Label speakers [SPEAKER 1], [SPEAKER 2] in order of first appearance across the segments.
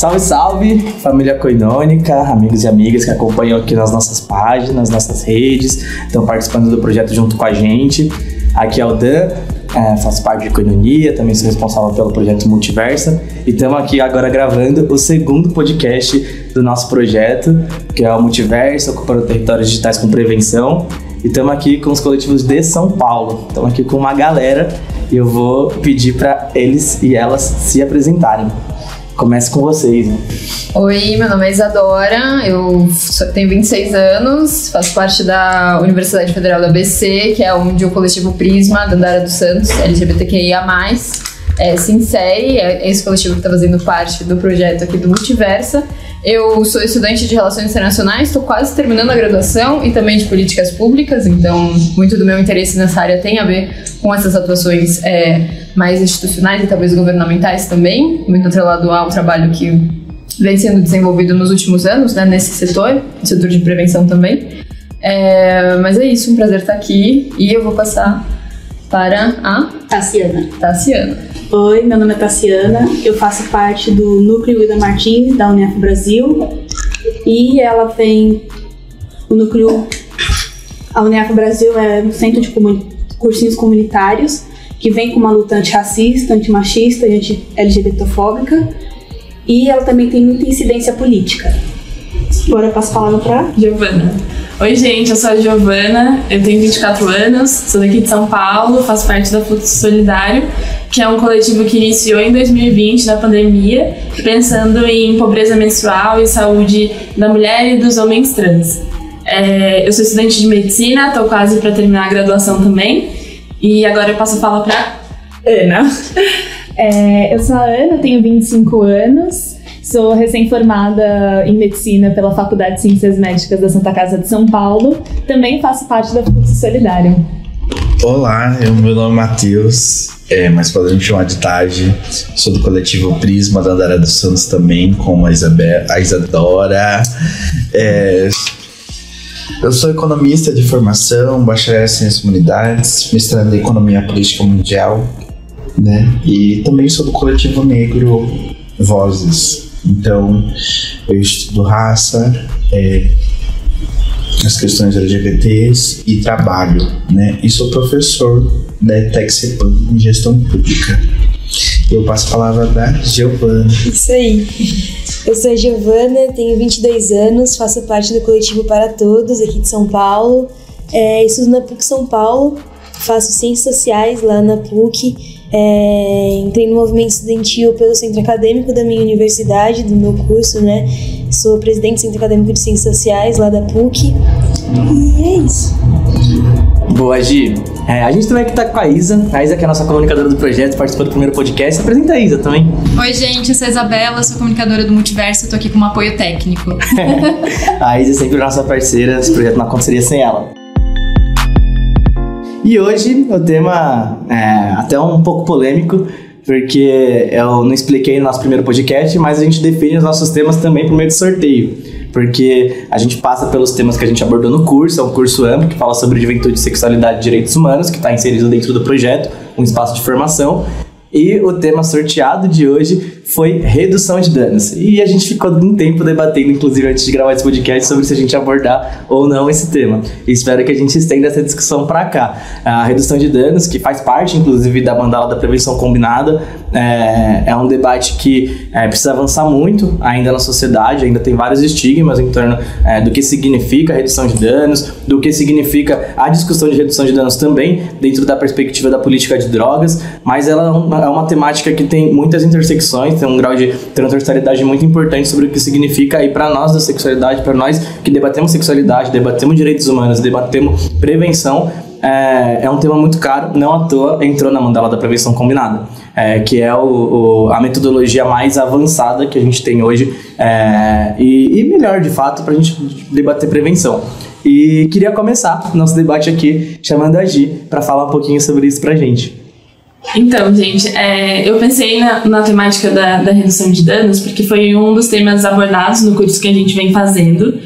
[SPEAKER 1] Salve, salve, família coinônica, amigos e amigas que acompanham aqui nas nossas páginas, nas nossas redes, estão participando do projeto junto com a gente. Aqui é o Dan, faço parte de Coinonia, também sou responsável pelo projeto Multiversa e estamos aqui agora gravando o segundo podcast do nosso projeto, que é o Multiversa, ocupando territórios digitais com prevenção. E estamos aqui com os coletivos de São Paulo, estamos aqui com uma galera e eu vou pedir para eles e elas se apresentarem. Comece com vocês, né?
[SPEAKER 2] Oi, meu nome é Isadora, eu tenho 26 anos, faço parte da Universidade Federal do ABC, que é onde o coletivo Prisma, da Andara dos Santos, LGBTQIA+, se insere, é esse coletivo que está fazendo parte do projeto aqui do Multiversa. Eu sou estudante de Relações Internacionais, estou quase terminando a graduação e também de Políticas Públicas, então muito do meu interesse nessa área tem a ver com essas atuações mais institucionais e talvez governamentais também, muito atrelado ao trabalho que vem sendo desenvolvido nos últimos anos, né, nesse setor de prevenção também. Mas é isso, um prazer estar aqui e eu vou passar para a Tassiana.
[SPEAKER 3] Oi, meu nome é Tassiana, eu faço parte do Núcleo Ida Martins, da UNEF Brasil, e ela tem o núcleo, a UNEF Brasil é um centro de cursinhos comunitários, que vem com uma luta antirracista, antimachista e anti-LGBTfóbica, e ela também tem muita incidência política. Agora eu passo a palavra para
[SPEAKER 4] Giovana. Oi, gente, eu sou a Giovana, eu tenho 24 anos, sou daqui de São Paulo, faço parte da Fluxo Solidário, que é um coletivo que iniciou em 2020, na pandemia, pensando em pobreza menstrual e saúde da mulher e dos homens trans. Eu sou estudante de medicina, estou quase para terminar a graduação também, e agora eu passo a falar para Ana.
[SPEAKER 5] Eu sou a Ana, tenho 25 anos, sou recém-formada em medicina pela Faculdade de Ciências Médicas da Santa Casa de São Paulo, também faço parte da Fluxo Solidário.
[SPEAKER 6] Olá, meu nome é Matheus, mas podem me chamar de Taj, sou do coletivo Prisma da Andara dos Santos também, com a Isadora. Eu sou economista de formação, bacharel em Ciências Humanidades, mestrado em Economia Política Mundial, né? E também sou do coletivo negro Vozes. Então, eu estudo raça, as questões LGBTs e trabalho, né? E sou professor da ETEC-CEPAM em Gestão Pública. Eu passo a palavra da Giovana.
[SPEAKER 7] Isso aí. Eu sou a Giovana, tenho 22 anos, faço parte do coletivo Para Todos, aqui de São Paulo. Estudo na PUC São Paulo, faço Ciências Sociais lá na PUC. Entrei no movimento estudantil pelo centro acadêmico da minha universidade, do meu curso, né? Sou presidente do Centro Acadêmico de Ciências Sociais lá da PUC. E é isso.
[SPEAKER 1] Boa, Gi. A gente também aqui tá com a Isa que é a nossa comunicadora do projeto, participou do primeiro podcast. Apresenta a Isa também.
[SPEAKER 8] Oi, gente, eu sou a Isabela, sou comunicadora do Multiverso, tô aqui com um apoio técnico.
[SPEAKER 1] A Isa é sempre nossa parceira, esse projeto não aconteceria sem ela. E hoje o tema é até um pouco polêmico, porque eu não expliquei no nosso primeiro podcast, mas a gente define os nossos temas também por meio de sorteio. Porque a gente passa pelos temas que a gente abordou no curso, é um curso amplo que fala sobre juventude, sexualidade e direitos humanos, que está inserido dentro do projeto, um espaço de formação. E o tema sorteado de hoje foi redução de danos. E a gente ficou um tempo debatendo, inclusive antes de gravar esse podcast, sobre se a gente abordar ou não esse tema. E espero que a gente estenda essa discussão para cá. A redução de danos, que faz parte, inclusive, da mandala da prevenção combinada, é um debate que precisa avançar muito ainda na sociedade, ainda tem vários estigmas em torno do que significa a redução de danos, do que significa a discussão de redução de danos também, dentro da perspectiva da política de drogas, mas ela é uma temática que tem muitas intersecções, tem um grau de transversalidade muito importante sobre o que significa, e para nós da sexualidade, para nós que debatemos sexualidade, debatemos direitos humanos, debatemos prevenção, é um tema muito caro, não à toa entrou na mandala da prevenção combinada, que é a metodologia mais avançada que a gente tem hoje, e melhor de fato para a gente debater prevenção. E queria começar nosso debate aqui chamando a Gi para falar um pouquinho sobre isso pra gente.
[SPEAKER 4] Então, gente, eu pensei na temática da redução de danos porque foi um dos temas abordados no curso que a gente vem fazendo.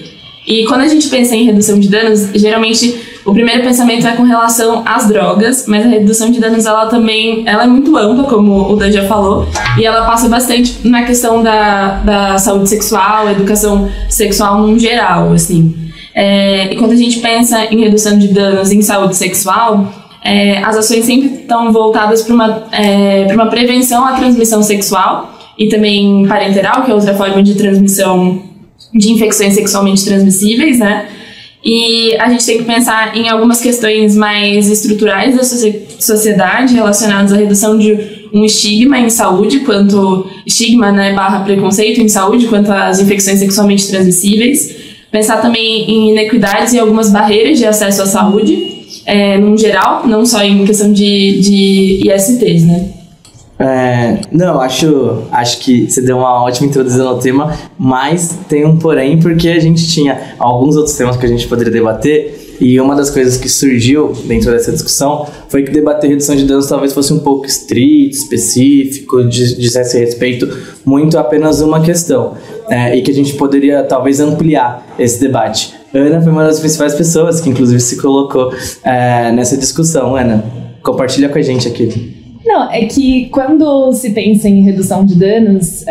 [SPEAKER 4] E quando a gente pensa em redução de danos, geralmente O primeiro pensamento é com relação às drogas, mas a redução de danos ela é muito ampla, como o Dan já falou, e ela passa bastante na questão da saúde sexual, educação sexual no geral, assim. E quando a gente pensa em redução de danos em saúde sexual, as ações sempre estão voltadas para uma prevenção à transmissão sexual e também parenteral, que é outra forma de transmissão de infecções sexualmente transmissíveis, né? E a gente tem que pensar em algumas questões mais estruturais da sociedade relacionadas à redução de um estigma em saúde, estigma, né, / preconceito em saúde, quanto às infecções sexualmente transmissíveis. Pensar também em inequidades e algumas barreiras de acesso à saúde, no geral, não só em questão de ISTs, né?
[SPEAKER 1] Não, acho que você deu uma ótima introdução ao tema, mas tem um porém, porque a gente tinha alguns outros temas que a gente poderia debater, e uma das coisas que surgiu dentro dessa discussão foi que debater redução de danos talvez fosse um pouco estrito, específico, dissesse respeito muito a apenas uma questão, e que a gente poderia talvez ampliar esse debate. Ana foi uma das principais pessoas que inclusive se colocou nessa discussão. Ana, compartilha com a gente aqui.
[SPEAKER 5] Não, é que quando se pensa em redução de danos,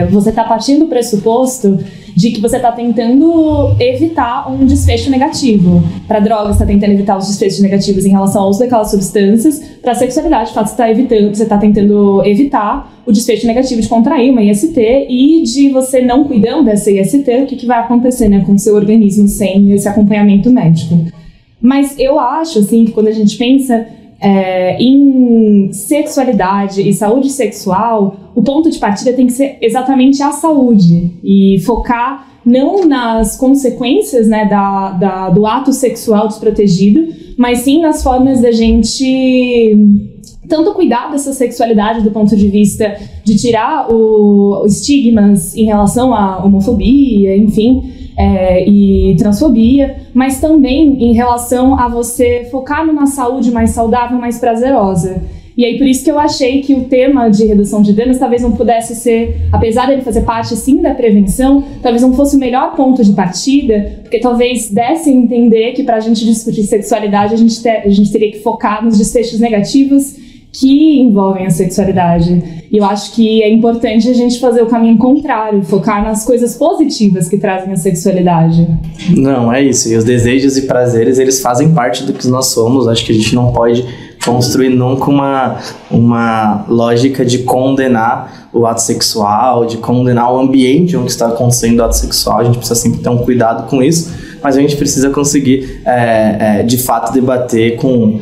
[SPEAKER 5] você está partindo do pressuposto de que você está tentando evitar um desfecho negativo. Para drogas, você está tentando evitar os desfechos negativos em relação ao uso daquelas substâncias. Para a sexualidade, de fato, você está tentando evitar o desfecho negativo de contrair uma IST e de você não cuidando dessa IST, o que vai acontecer, né, com o seu organismo sem esse acompanhamento médico. Mas eu acho, assim, que quando a gente pensa em sexualidade e saúde sexual, o ponto de partida tem que ser exatamente a saúde e focar não nas consequências, né, do ato sexual desprotegido, mas sim nas formas da gente tanto cuidar dessa sexualidade do ponto de vista de tirar os estigmas em relação à homofobia, enfim, e transfobia, mas também em relação a você focar numa saúde mais saudável, mais prazerosa. E aí por isso que eu achei que o tema de redução de danos talvez não pudesse ser, apesar dele fazer parte sim da prevenção, talvez não fosse o melhor ponto de partida, porque talvez desse a entender que para a gente discutir sexualidade a gente teria que focar nos desfechos negativos que envolvem a sexualidade. E eu acho que é importante a gente fazer o caminho contrário, focar nas coisas positivas que trazem a sexualidade.
[SPEAKER 1] Não, é isso. E os desejos e prazeres, eles fazem parte do que nós somos. Acho que a gente não pode construir nunca uma lógica de condenar o ato sexual, de condenar o ambiente onde está acontecendo o ato sexual. A gente precisa sempre ter um cuidado com isso, mas a gente precisa conseguir, de fato, debater com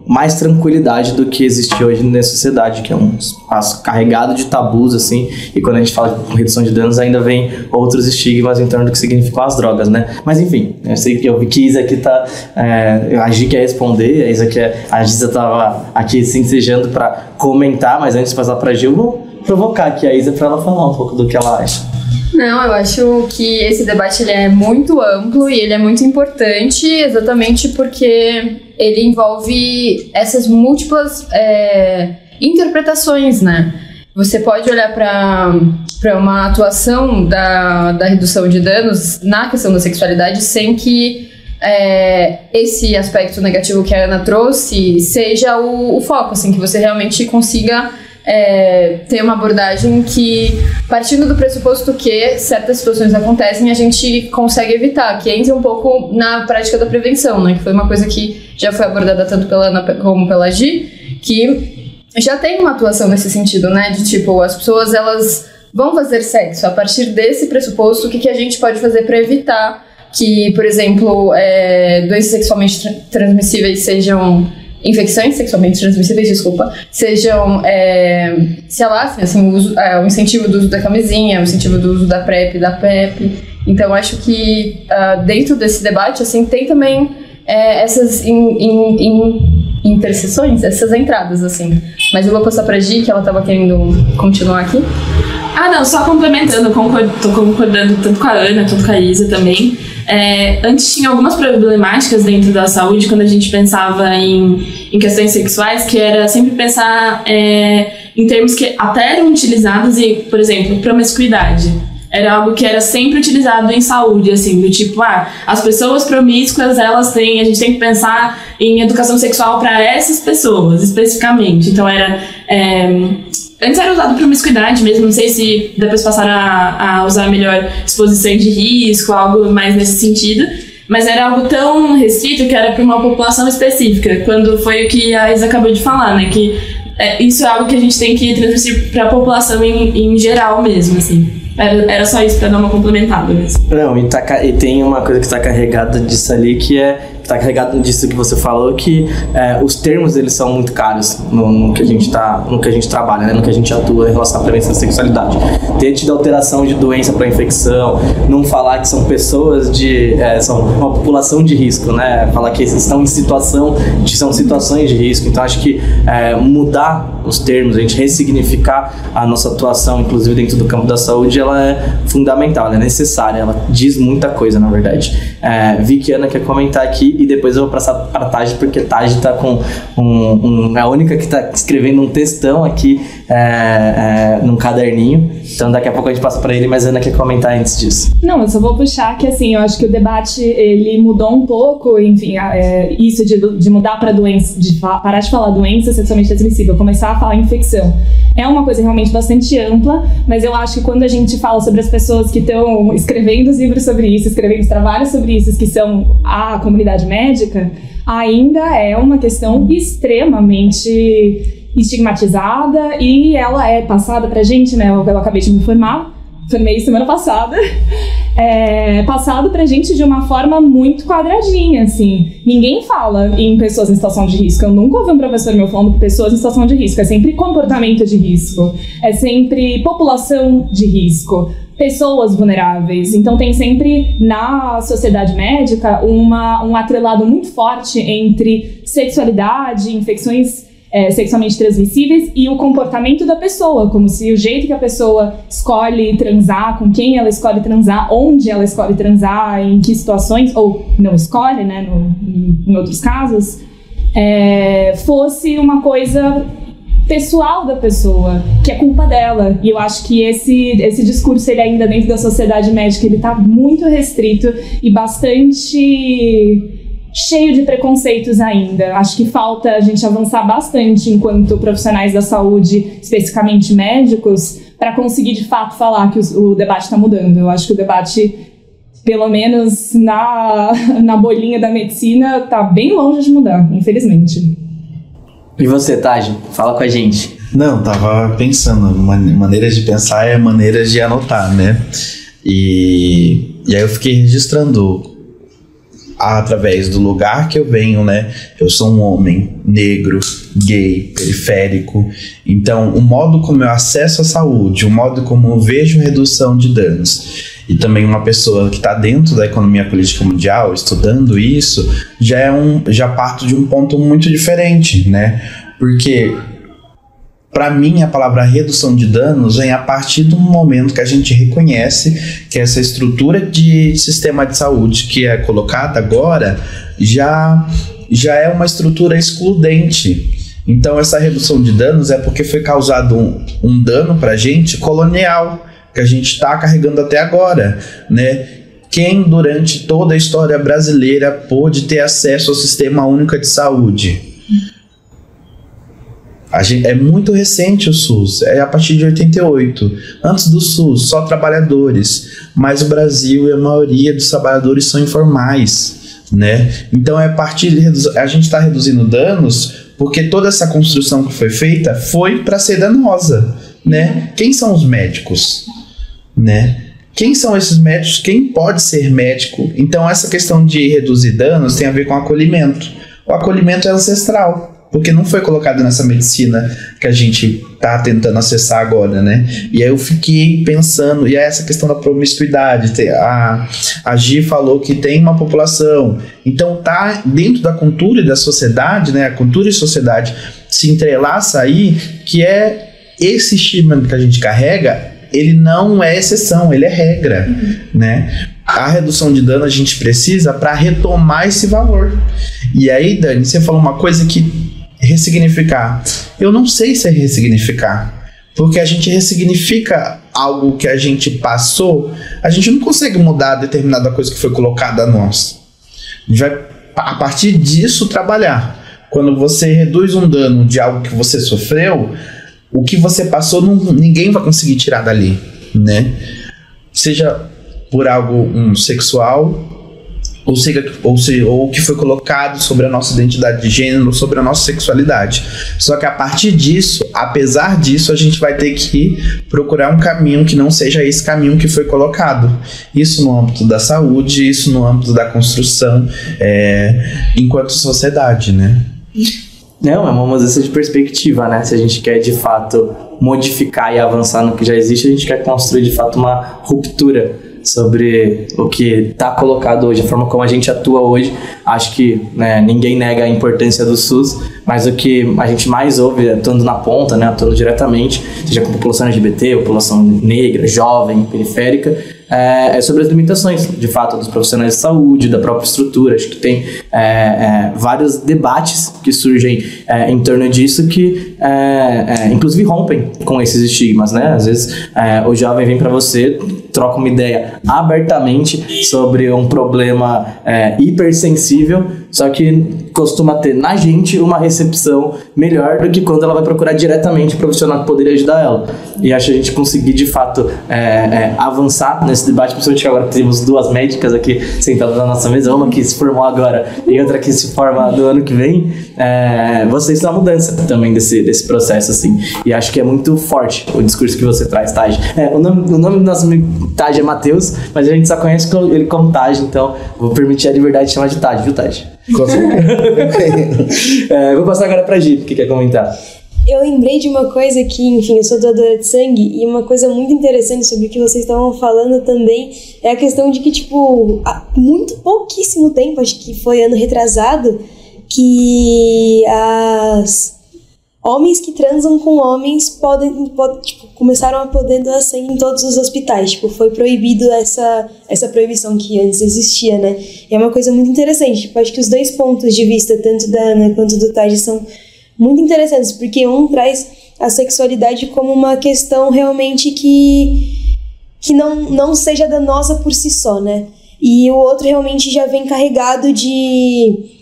[SPEAKER 1] mais tranquilidade do que existe hoje na sociedade, que é um espaço carregado de tabus, assim, e quando a gente fala de redução de danos, ainda vem outros estigmas em torno do que significam as drogas, né? Mas enfim, eu sei que eu vi que a Isa aqui tá, a Gi quer responder, a Isa tava aqui se ensejando para comentar, mas antes de passar pra Gi, eu vou provocar aqui a Isa para ela falar um pouco do que ela acha.
[SPEAKER 2] Não, eu acho que esse debate ele é muito amplo e ele é muito importante exatamente porque ele envolve essas múltiplas interpretações, né? Você pode olhar para uma atuação da redução de danos na questão da sexualidade sem que esse aspecto negativo que a Ana trouxe seja o foco, assim, que você realmente consiga ter uma abordagem que, partindo do pressuposto que certas situações acontecem, a gente consegue evitar, que entra um pouco na prática da prevenção, né? Que foi uma coisa que já foi abordada tanto pela Ana como pela Gi, que já tem uma atuação nesse sentido, né? De tipo, as pessoas, elas vão fazer sexo a partir desse pressuposto, o que a gente pode fazer para evitar que, por exemplo, doenças sexualmente transmissíveis sejam... infecções sexualmente transmissíveis, sejam, se alastrem, assim, o incentivo do uso da camisinha, o incentivo do uso da PrEP, da PEP. Então, acho que dentro desse debate, assim, tem também essas interseções, essas entradas, assim. Mas eu vou passar pra Gi, que ela tava querendo continuar aqui.
[SPEAKER 4] Não, só complementando, tô concordando tanto com a Ana quanto com a Isa também. Antes tinha algumas problemáticas dentro da saúde quando a gente pensava em questões sexuais, que era sempre pensar em termos que até eram utilizados, por exemplo, promiscuidade. era algo que era sempre utilizado em saúde, assim, do tipo, as pessoas promíscuas, a gente tem que pensar em educação sexual para essas pessoas, especificamente. Então antes era usado promiscuidade mesmo, não sei se depois passaram a usar melhor exposição de risco, algo mais nesse sentido, mas era algo tão restrito que era para uma população específica, quando foi o que a Isa acabou de falar, né, que isso é algo que a gente tem que transmitir para a população em geral mesmo, assim. Era só isso para dar uma complementada mesmo.
[SPEAKER 1] Não, e tem uma coisa que tá carregada disso ali, que tá carregado disso que você falou, que os termos eles são muito caros no que a gente trabalha, né, no que a gente atua em relação à prevenção da sexualidade. Ter tido alteração de doença para infecção, não falar que são pessoas são uma população de risco, né, falar que estão em são situações de risco. Então acho que mudar os termos, a gente ressignificar a nossa atuação, inclusive dentro do campo da saúde, ela é fundamental, ela é necessária, ela diz muita coisa, na verdade. Vi que a Ana quer comentar aqui e depois eu vou passar para a Taj, porque a Taj tá com a única que tá escrevendo um textão aqui num caderninho, então daqui a pouco a gente passa para ele, mas a Ana quer comentar antes disso.
[SPEAKER 5] Não, eu só vou puxar que, assim, eu acho que o debate, ele mudou um pouco, enfim, isso de mudar para doença, de parar de falar doença sexualmente transmissível, começar a falar infecção. É uma coisa realmente bastante ampla, mas eu acho que quando a gente fala sobre as pessoas que estão escrevendo os livros sobre isso, escrevendo os trabalhos sobre isso, que são a comunidade médica, ainda é uma questão extremamente estigmatizada e ela é passada pra gente, né? Eu acabei de me formei semana passada, passado pra gente de uma forma muito quadradinha, assim. Ninguém fala em pessoas em situação de risco. Eu nunca ouvi um professor meu falando de pessoas em situação de risco. É sempre comportamento de risco. É sempre população de risco. Pessoas vulneráveis. Então tem sempre, na sociedade médica, um atrelado muito forte entre sexualidade, infecções sexualmente transmissíveis e o comportamento da pessoa, como se o jeito que a pessoa escolhe transar, com quem ela escolhe transar, onde ela escolhe transar, em que situações, ou não escolhe, né, em outros casos, fosse uma coisa pessoal da pessoa, que é culpa dela. E eu acho que esse discurso, ele ainda dentro da sociedade médica, ele tá muito restrito e bastante cheio de preconceitos ainda. Acho que falta a gente avançar bastante enquanto profissionais da saúde, especificamente médicos, para conseguir de fato falar que o debate está mudando. Eu acho que o debate, pelo menos na bolinha da medicina, está bem longe de mudar, infelizmente.
[SPEAKER 1] E você, Taj? Fala com a gente.
[SPEAKER 6] Não, tava pensando, maneiras de pensar é maneiras de anotar, né? E aí eu fiquei registrando através do lugar que eu venho, né? Eu sou um homem negro, gay, periférico. Então, o modo como eu acesso à saúde, o modo como eu vejo redução de danos, e também uma pessoa que está dentro da economia política mundial, estudando isso, já parto de um ponto muito diferente, né? Porque, para mim, a palavra redução de danos vem a partir do momento que a gente reconhece que essa estrutura de sistema de saúde que é colocada agora já é uma estrutura excludente. Então, essa redução de danos é porque foi causado um dano para a gente colonial, que a gente está carregando até agora, né? Quem durante toda a história brasileira pôde ter acesso ao Sistema Único de Saúde? É muito recente o SUS, é a partir de 88. Antes do SUS, só trabalhadores, mas o Brasil e a maioria dos trabalhadores são informais, né? Então a gente está reduzindo danos porque toda essa construção que foi feita foi para ser danosa, né? Quem são os médicos, né? Quem são esses médicos? Quem pode ser médico? Então essa questão de reduzir danos tem a ver com acolhimento. O acolhimento é ancestral, porque não foi colocado nessa medicina que a gente está tentando acessar agora, né? E aí eu fiquei pensando, e é essa questão da promiscuidade, a Gi falou que tem uma população, então tá dentro da cultura e da sociedade, né? A cultura e a sociedade se entrelaça aí, que é esse estigma que a gente carrega, ele não é exceção, ele é regra, né? A redução de dano a gente precisa para retomar esse valor. E aí, Dani, você falou uma coisa que ressignificar. Eu não sei se é ressignificar, porque a gente ressignifica algo que a gente passou, a gente não consegue mudar determinada coisa que foi colocada a nós. A gente vai, a partir disso, trabalhar. Quando você reduz um dano de algo que você sofreu, o que você passou, ninguém vai conseguir tirar dali, né? Seja por algo sexual, ou o que foi colocado sobre a nossa identidade de gênero, sobre a nossa sexualidade. Só que a partir disso, apesar disso, a gente vai ter que procurar um caminho que não seja esse caminho que foi colocado. Isso no âmbito da saúde, isso no âmbito da construção, enquanto sociedade, né?
[SPEAKER 1] Não, é uma mudança de perspectiva, né? Se a gente quer, de fato, modificar e avançar no que já existe, a gente quer construir, de fato, uma ruptura sobre o que está colocado hoje, a forma como a gente atua hoje. Acho que, né, ninguém nega a importância do SUS, mas o que a gente mais ouve, atuando na ponta, né, atuando diretamente, seja com a população LGBT, população negra, jovem, periférica, é sobre as limitações, de fato, dos profissionais de saúde, da própria estrutura. Acho que tem vários debates que surgem em torno disso que, inclusive, rompem com esses estigmas, né? Às vezes, o jovem vem para você, troca uma ideia abertamente sobre um problema hipersensível, só que costuma ter na gente uma recepção melhor do que quando ela vai procurar diretamente o profissional que poderia ajudar ela. E acho que a gente conseguir, de fato, avançar nesse debate, principalmente que agora temos duas médicas aqui sentadas na nossa mesa, uma que se formou agora e outra que se forma no ano que vem. Vocês são a mudança também desse processo, assim. E acho que é muito forte o discurso que você traz, Taj. O nome do nosso amigo Taj é Matheus, mas a gente só conhece ele como Taj, então vou permitir a liberdade de chamar de Taj, viu, Taj? Vou passar agora pra Gi, que quer comentar.
[SPEAKER 7] Eu lembrei de uma coisa que, enfim, eu sou doadora de sangue, e uma coisa muito interessante sobre o que vocês estavam falando também é a questão de que, tipo, há muito pouquíssimo tempo, acho que foi ano retrasado, que homens que transam com homens podem tipo, começaram a poder doar sangue em todos os hospitais. Tipo, foi proibido essa proibição que antes existia, né? E é uma coisa muito interessante. Tipo, acho que os dois pontos de vista, tanto da Ana quanto do Taj, são muito interessantes, porque um traz a sexualidade como uma questão realmente que não seja danosa por si só, né? E o outro realmente já vem carregado de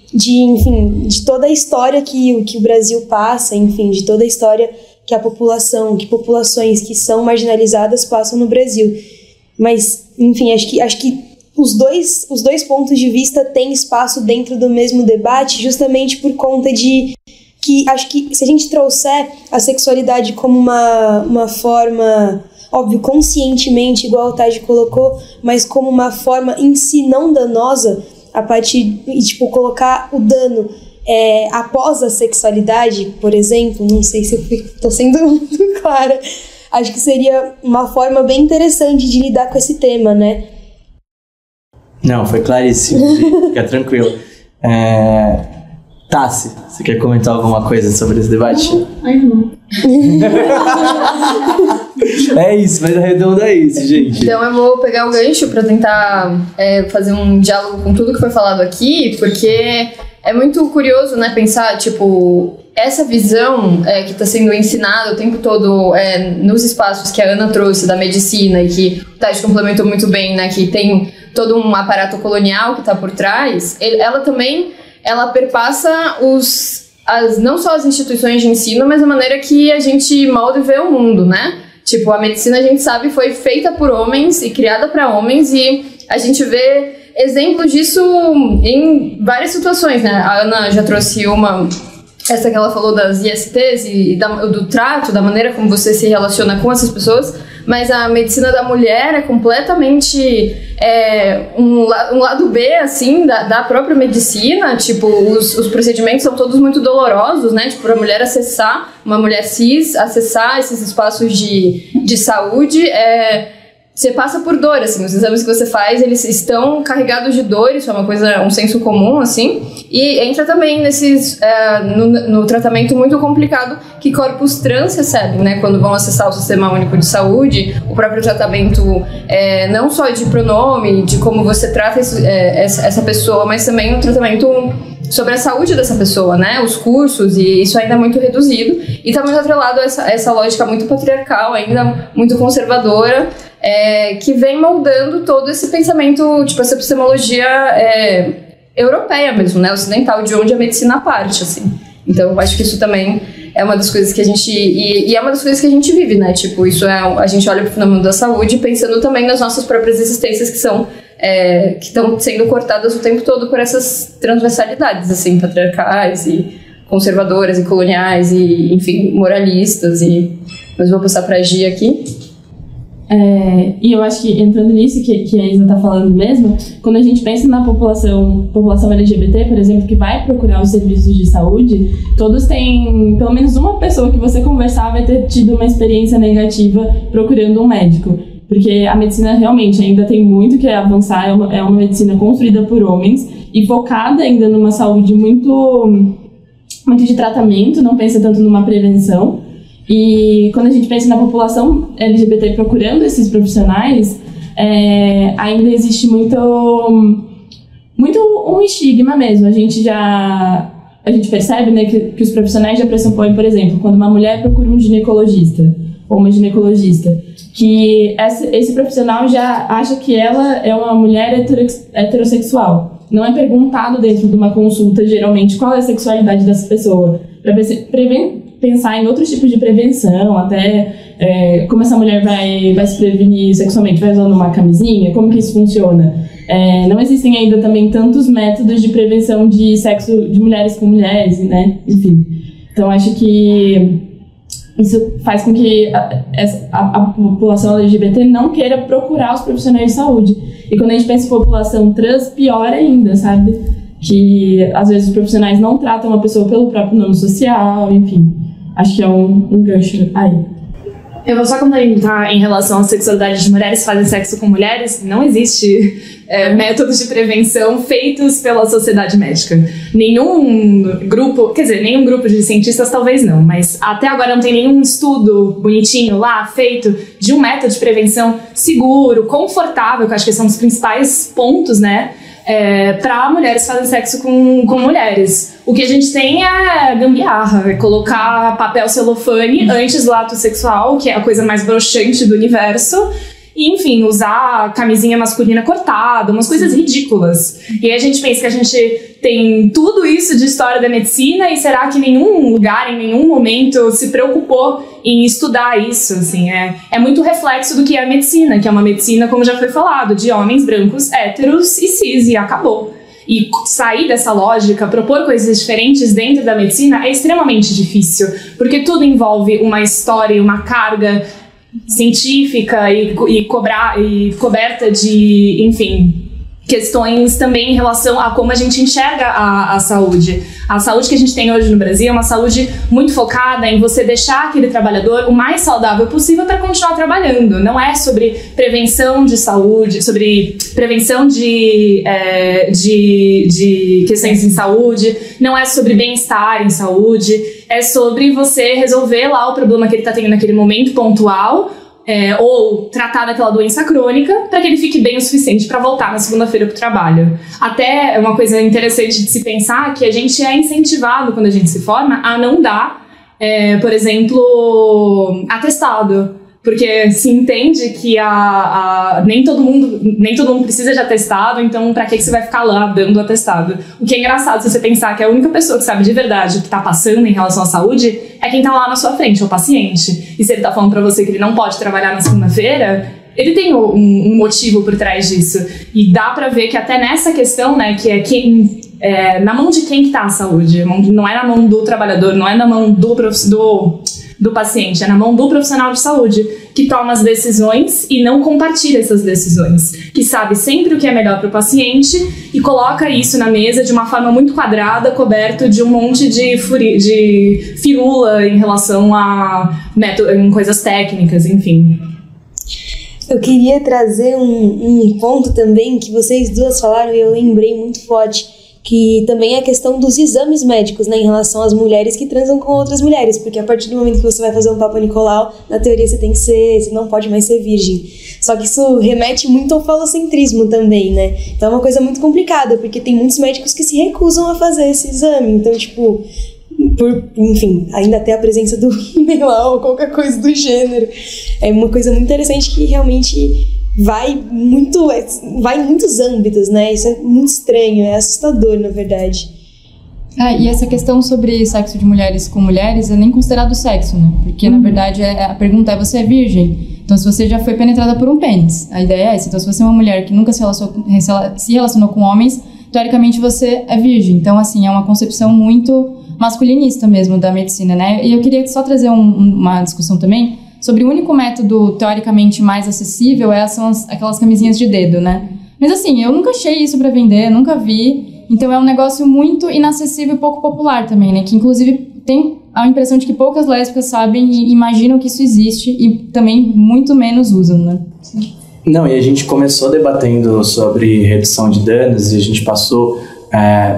[SPEAKER 7] toda a história que o Brasil passa, enfim, de toda a história que populações que são marginalizadas passam no Brasil. Mas, enfim, acho que os dois pontos de vista têm espaço dentro do mesmo debate, justamente por conta de que acho que se a gente trouxer a sexualidade como uma forma, óbvio, conscientemente, igual o Taj colocou, mas como uma forma em si não danosa, a partir de, tipo, colocar o dano após a sexualidade, por exemplo, não sei se eu estou sendo muito clara, acho que seria uma forma bem interessante de lidar com esse tema, né?
[SPEAKER 1] Não, foi claríssimo, fica tranquilo. Tassi, você quer comentar alguma coisa sobre esse debate?
[SPEAKER 3] Não.
[SPEAKER 1] É isso, mas arredonda é isso, gente.
[SPEAKER 2] Então eu vou pegar o gancho para tentar fazer um diálogo com tudo que foi falado aqui, porque é muito curioso, né, pensar, tipo, essa visão que está sendo ensinada o tempo todo nos espaços que a Ana trouxe da medicina e que o Taj complementou muito bem, né, que tem todo um aparato colonial que está por trás, ela também perpassa não só as instituições de ensino, mas a maneira que a gente molda e vê o mundo, né? Tipo, a medicina, a gente sabe, foi feita por homens e criada para homens, e a gente vê exemplos disso em várias situações, né? A Ana já trouxe essa que ela falou das ISTs e do trato, da maneira como você se relaciona com essas pessoas, mas a medicina da mulher é completamente um lado B, assim, da própria medicina. Tipo, os procedimentos são todos muito dolorosos, né? Tipo, pra mulher uma mulher cis, acessar esses espaços de saúde, você passa por dor, assim, os exames que você faz, eles estão carregados de dor, isso é um senso comum, assim, e entra também no tratamento muito complicado que corpos trans recebem, né, quando vão acessar o Sistema Único de Saúde, o próprio tratamento, não só de pronome, de como você trata essa pessoa, mas também um tratamento sobre a saúde dessa pessoa, né? Os cursos, e isso ainda é muito reduzido. E tá muito atrelado a essa lógica muito patriarcal, ainda muito conservadora, que vem moldando todo esse pensamento, tipo, essa epistemologia europeia mesmo, né? Ocidental, de onde a medicina parte, assim. Então, eu acho que isso também é uma das coisas que a gente... E é uma das coisas que a gente vive, né? Tipo, isso a gente olha pro fenômeno da saúde pensando também nas nossas próprias existências que são... que estão sendo cortadas o tempo todo por essas transversalidades, assim, patriarcais e conservadoras e coloniais e, enfim, moralistas. Mas vou passar pra Gi aqui.
[SPEAKER 4] E eu acho que, entrando nisso que a Isa tá falando mesmo, quando a gente pensa na população LGBT, por exemplo, que vai procurar os serviços de saúde, todos têm, pelo menos uma pessoa que você conversar vai ter tido uma experiência negativa procurando um médico. Porque a medicina realmente ainda tem muito que avançar, é uma medicina construída por homens e focada ainda numa saúde muito de tratamento, não pensa tanto numa prevenção. E quando a gente pensa na população LGBT procurando esses profissionais, ainda existe muito um estigma mesmo. A gente percebe, né, que os profissionais já pressupõem, por exemplo, quando uma mulher procura um ginecologista ou uma ginecologista, que esse profissional já acha que ela é uma mulher heterossexual. Não é perguntado dentro de uma consulta, geralmente, qual é a sexualidade dessa pessoa, para pensar em outros tipos de prevenção, até como essa mulher vai se prevenir sexualmente, vai usando uma camisinha, como que isso funciona. Não existem ainda também tantos métodos de prevenção de sexo de mulheres com mulheres, né? Enfim. Então, acho que isso faz com que a população LGBT não queira procurar os profissionais de saúde. E quando a gente pensa em população trans, pior ainda, sabe? Que às vezes os profissionais não tratam a pessoa pelo próprio nome social, enfim. Acho que é um gancho aí.
[SPEAKER 5] Eu vou só comentar em relação à sexualidade de mulheres que fazem sexo com mulheres. Não existe métodos de prevenção feitos pela sociedade médica. Nenhum grupo de cientistas talvez não, mas até agora não tem nenhum estudo bonitinho lá feito de um método de prevenção seguro, confortável, que eu acho que são os principais pontos, né? Para mulheres que fazem sexo com mulheres. O que a gente tem é gambiarra, é colocar papel celofane antes do ato sexual, que é a coisa mais broxante do universo, e, enfim, usar camisinha masculina cortada, umas coisas ridículas. E aí a gente pensa que a gente tem tudo isso de história da medicina, e será que nenhum lugar, em nenhum momento, se preocupou em estudar isso? Assim, é muito reflexo do que é a medicina, que é uma medicina, como já foi falado, de homens brancos, héteros e cis, e acabou. E sair dessa lógica, propor coisas diferentes dentro da medicina é extremamente difícil, porque tudo envolve uma história e uma carga científica e coberta de, enfim, questões também em relação a como a gente enxerga a saúde. A saúde que a gente tem hoje no Brasil é uma saúde muito focada em você deixar aquele trabalhador o mais saudável possível para continuar trabalhando. Não é sobre prevenção de saúde, sobre prevenção de questões em saúde, não é sobre bem-estar em saúde, é sobre você resolver lá o problema que ele está tendo naquele momento pontual, ou tratar daquela doença crônica para que ele fique bem o suficiente para voltar na segunda-feira para o trabalho. Até uma coisa interessante de se pensar que a gente é incentivado quando a gente se forma a não dar, por exemplo, atestado. Porque se entende que nem todo mundo precisa de atestado, então pra que você vai ficar lá dando atestado? O que é engraçado se você pensar que a única pessoa que sabe de verdade o que tá passando em relação à saúde é quem tá lá na sua frente, é o paciente. E se ele tá falando pra você que ele não pode trabalhar na segunda-feira, ele tem um motivo por trás disso. E dá pra ver que até nessa questão, né, que é na mão de quem que tá a saúde, não é na mão do trabalhador, não é na mão do paciente, é na mão do profissional de saúde, que toma as decisões e não compartilha essas decisões, que sabe sempre o que é melhor para o paciente e coloca isso na mesa de uma forma muito quadrada, coberto de um monte de firula em relação em coisas técnicas, enfim.
[SPEAKER 7] Eu queria trazer um ponto também que vocês duas falaram e eu lembrei muito forte, que também é a questão dos exames médicos, né, em relação às mulheres que transam com outras mulheres, porque a partir do momento que você vai fazer um Papa Nicolau, na teoria você não pode mais ser virgem. Só que isso remete muito ao falocentrismo também, né? Então é uma coisa muito complicada, porque tem muitos médicos que se recusam a fazer esse exame. Então, tipo, enfim, ainda até a presença do rímel ou qualquer coisa do gênero. É uma coisa muito interessante que realmente vai em muitos âmbitos, né? Isso é muito estranho, é assustador, na verdade.
[SPEAKER 8] E essa questão sobre sexo de mulheres com mulheres é nem considerado sexo, né? Porque, na verdade, a pergunta é: você é virgem? Então, se você já foi penetrada por um pênis, a ideia é essa. Então, se você é uma mulher que nunca se relacionou com homens, teoricamente você é virgem. Então, assim, é uma concepção muito masculinista mesmo da medicina, né? E eu queria só trazer uma discussão também sobre o único método teoricamente mais acessível, são aquelas camisinhas de dedo, né? Mas assim, eu nunca achei isso pra vender, nunca vi. Então é um negócio muito inacessível e pouco popular também, né? Que inclusive tem a impressão de que poucas lésbicas sabem e imaginam que isso existe e também muito menos usam, né?
[SPEAKER 1] Não, e a gente começou debatendo sobre redução de danos e a gente passou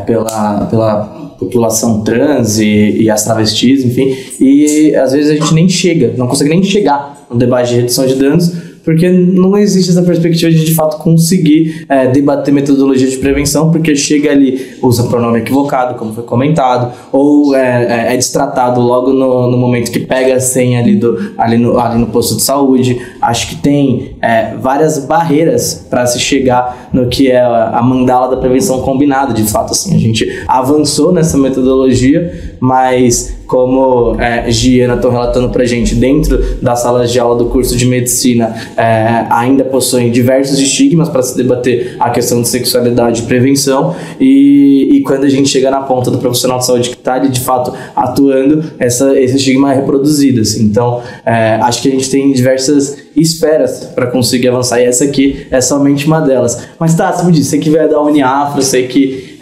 [SPEAKER 1] pela população trans e as travestis, enfim, e às vezes a gente não consegue nem chegar no debate de redução de danos, porque não existe essa perspectiva de fato conseguir debater metodologia de prevenção, porque chega ali, usa pronome equivocado, como foi comentado, ou é destratado logo no momento que pega a senha ali no posto de saúde. Acho que tem várias barreiras para se chegar no que é a mandala da prevenção combinada, de fato. Assim, a gente avançou nessa metodologia, mas como Gia e Ana estão relatando pra gente, dentro das salas de aula do curso de medicina ainda possuem diversos estigmas para se debater a questão de sexualidade e prevenção, e quando a gente chega na ponta do profissional de saúde que está ali de fato atuando, esse estigma é reproduzido, assim. Então acho que a gente tem diversas esferas para conseguir avançar, e essa aqui é somente uma delas. Mas tá, você me disse, você que veio da Uniafro, sei que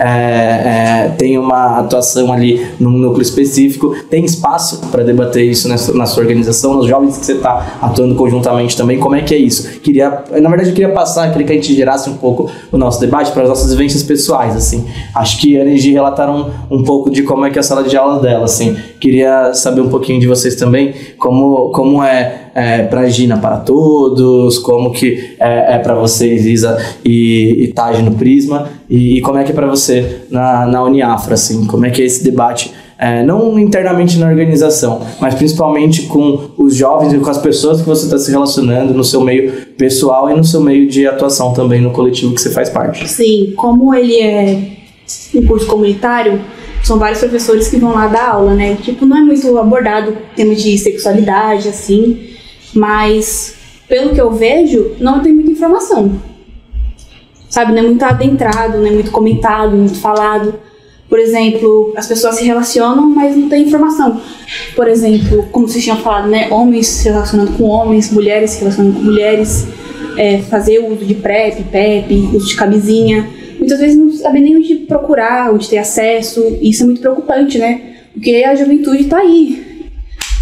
[SPEAKER 1] tem uma atuação ali num núcleo específico, tem espaço para debater isso na sua organização, nos jovens que você está atuando conjuntamente também, como é que é isso? Na verdade eu queria que a gente gerasse um pouco o nosso debate para as nossas vivências pessoais, assim. Acho que a Ana e Gi relataram um pouco de como é que é a sala de aula dela, assim. Queria saber um pouquinho de vocês também, como é pra Gina para todos, como que é para vocês, Isa e Taj no Prisma, e como é que é para você na Uniafro, assim, como é que é esse debate, não internamente na organização, mas principalmente com os jovens e com as pessoas que você está se relacionando no seu meio pessoal e no seu meio de atuação também no coletivo que você faz parte.
[SPEAKER 3] Sim, como ele é um curso comunitário, são vários professores que vão lá dar aula, né? Tipo, não é muito abordado o tema de sexualidade, assim, mas pelo que eu vejo, não tem muita informação. Sabe, não é muito adentrado, não é muito comentado, não é muito falado. Por exemplo, as pessoas se relacionam, mas não tem informação. Por exemplo, como vocês tinham falado, né? Homens se relacionando com homens, mulheres se relacionando com mulheres, fazer o uso de PrEP, uso de camisinha. Muitas vezes não sabem nem onde procurar, onde ter acesso. E isso é muito preocupante, né? Porque a juventude tá aí,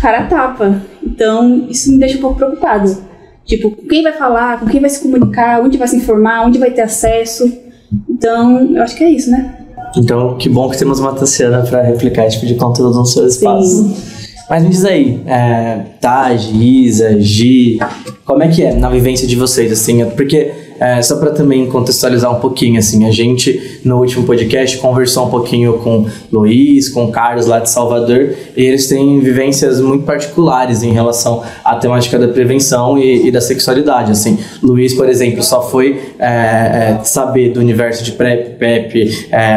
[SPEAKER 3] cara a tapa. Então, isso me deixa um pouco preocupada. Tipo, com quem vai falar, com quem vai se comunicar, onde vai se informar, onde vai ter acesso. Então, eu acho que é isso, né?
[SPEAKER 1] Então, que bom que temos uma Tassiana para replicar esse tipo de conteúdo no seu espaço. Sim. Mas me diz aí, Taj, Isa, Gi, como é que é na vivência de vocês, assim? Porque, só para também contextualizar um pouquinho, assim, a gente, no último podcast, conversou um pouquinho com Luiz, com Carlos, lá de Salvador, e eles têm vivências muito particulares em relação à temática da prevenção e da sexualidade, assim. Luiz, por exemplo, só foi saber do universo de PrEP,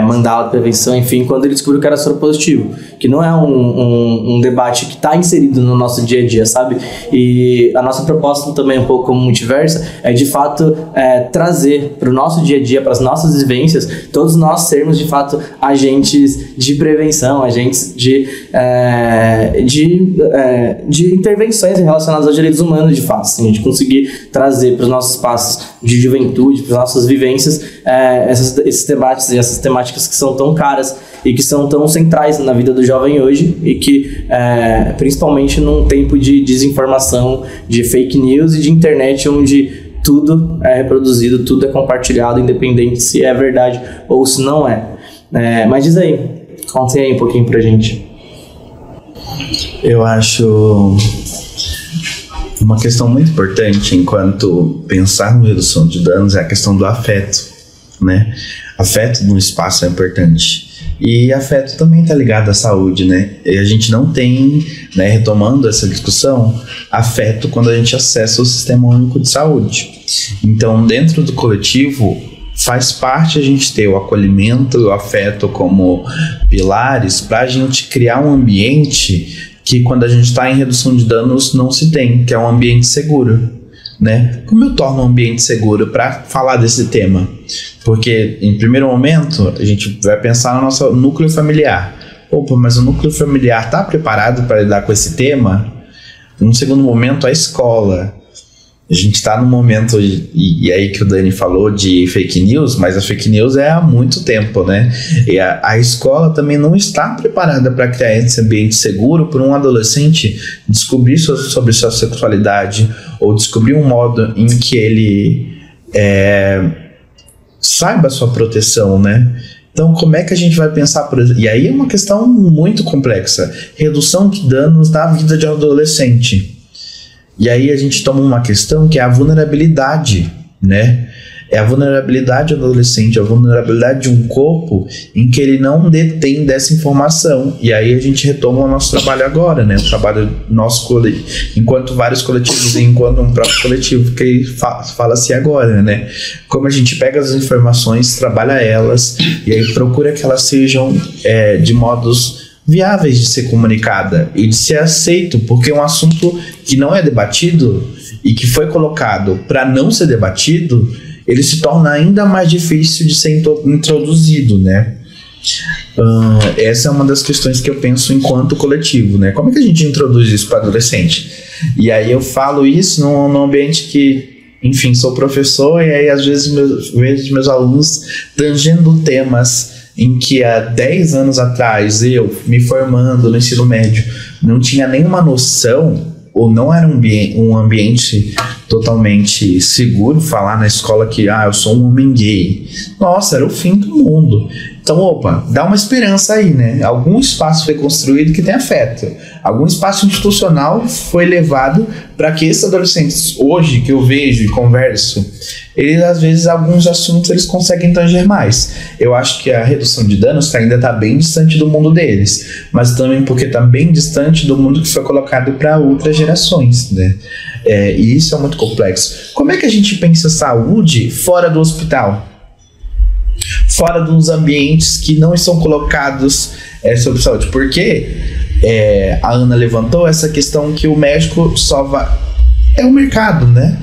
[SPEAKER 1] mandala de prevenção, enfim, quando ele descobriu que era soropositivo, que não é um debate que está inserido no nosso dia a dia, sabe? E a nossa proposta também, um pouco como Multiversa, é de fato trazer para o nosso dia a dia, para as nossas vivências, todos nós sermos de fato agentes de prevenção, agentes de intervenções relacionadas aos direitos humanos, de fato, assim, a gente conseguir trazer para os nossos espaços de juventude, para as nossas vivências, esses debates e essas temáticas que são tão caras e que são tão centrais na vida do jovem hoje, e que principalmente num tempo de desinformação, de fake news e de internet, onde tudo é reproduzido, tudo é compartilhado, independente se é verdade ou se não é. Mas diz aí, conta aí um pouquinho pra gente.
[SPEAKER 6] Eu acho uma questão muito importante enquanto pensar na redução de danos é a questão do afeto, né? Afeto no espaço é importante. E afeto também está ligado à saúde, né? E a gente não tem, né, retomando essa discussão, afeto quando a gente acessa o Sistema Único de Saúde. Então, dentro do coletivo, faz parte a gente ter o acolhimento e o afeto como pilares para a gente criar um ambiente que, quando a gente está em redução de danos, não se tem, que é um ambiente seguro, né? Como eu torno um ambiente seguro para falar desse tema? Porque, em primeiro momento, a gente vai pensar no nosso núcleo familiar. Opa, mas o núcleo familiar está preparado para lidar com esse tema? Num segundo momento, a escola. A gente está num momento, e aí que o Dani falou de fake news, mas a fake news é há muito tempo, né? E a escola também não está preparada para criar esse ambiente seguro para um adolescente descobrir sobre sua sexualidade ou descobrir um modo em que ele saiba a sua proteção, né? Então, como é que a gente vai pensar por exemplo? E aí é uma questão muito complexa. Redução de danos na vida de um adolescente. E aí a gente toma uma questão que é a vulnerabilidade, né? É a vulnerabilidade do adolescente, a vulnerabilidade de um corpo em que ele não detém dessa informação. E aí a gente retoma o nosso trabalho agora, né? O trabalho nosso enquanto vários coletivos e enquanto um próprio coletivo, que fala-se agora, né? Como a gente pega as informações, trabalha elas e aí procura que elas sejam de modos viáveis de ser comunicada e de ser aceito, porque é um assunto que não é debatido e que foi colocado para não ser debatido, ele se torna ainda mais difícil de ser introduzido, né? Essa é uma das questões que eu penso enquanto coletivo, né? Como é que a gente introduz isso para adolescente? E aí eu falo isso num ambiente que, enfim, sou professor e aí às vezes vejo meus alunos tangendo temas em que há 10 anos atrás, eu me formando no ensino médio, não tinha nenhuma noção, ou não era um ambiente totalmente seguro falar na escola que eu sou um homem gay. Nossa, era o fim do mundo. Então, opa, dá uma esperança aí, né? Algum espaço foi construído que tem afeto. Algum espaço institucional foi levado para que esses adolescentes, hoje, que eu vejo e converso, eles, às vezes, alguns assuntos eles conseguem tanger mais. Eu acho que a redução de danos ainda está bem distante do mundo deles, mas também porque está bem distante do mundo que foi colocado para outras gerações, né? E isso é muito complexo. Como é que a gente pensa saúde fora do hospital? Fora dos ambientes que não estão colocados sobre saúde? Porque a Ana levantou essa questão que o médico só vai... É o mercado, né?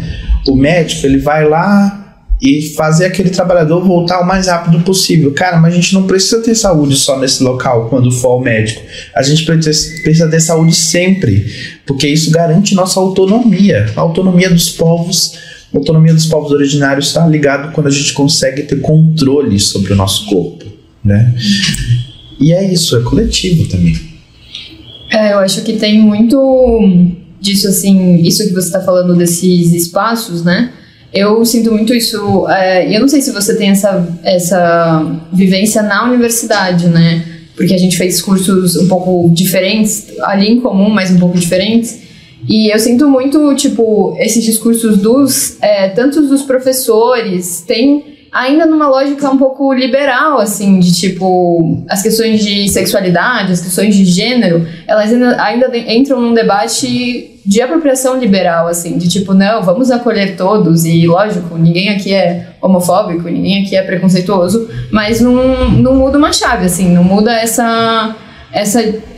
[SPEAKER 6] O médico, ele vai lá e fazer aquele trabalhador voltar o mais rápido possível. Cara, mas a gente não precisa ter saúde só nesse local quando for ao médico. A gente precisa ter saúde sempre, porque isso garante nossa autonomia. A autonomia dos povos, a autonomia dos povos originários está ligado quando a gente consegue ter controle sobre o nosso corpo, né? E é isso, é coletivo também.
[SPEAKER 2] Eu acho que tem muito disso, assim, isso que você está falando desses espaços, né? Eu sinto muito isso, eu não sei se você tem essa vivência na universidade, né? Porque a gente fez cursos um pouco diferentes, ali em comum, mas um pouco diferentes. E eu sinto muito, tipo, esses discursos tanto dos professores, tem ainda numa lógica um pouco liberal, assim, de tipo, as questões de sexualidade, as questões de gênero, elas ainda entram num debate de apropriação liberal, assim, de tipo, não, vamos acolher todos, e lógico, ninguém aqui é homofóbico, ninguém aqui é preconceituoso, mas não muda uma chave, assim, não muda essa,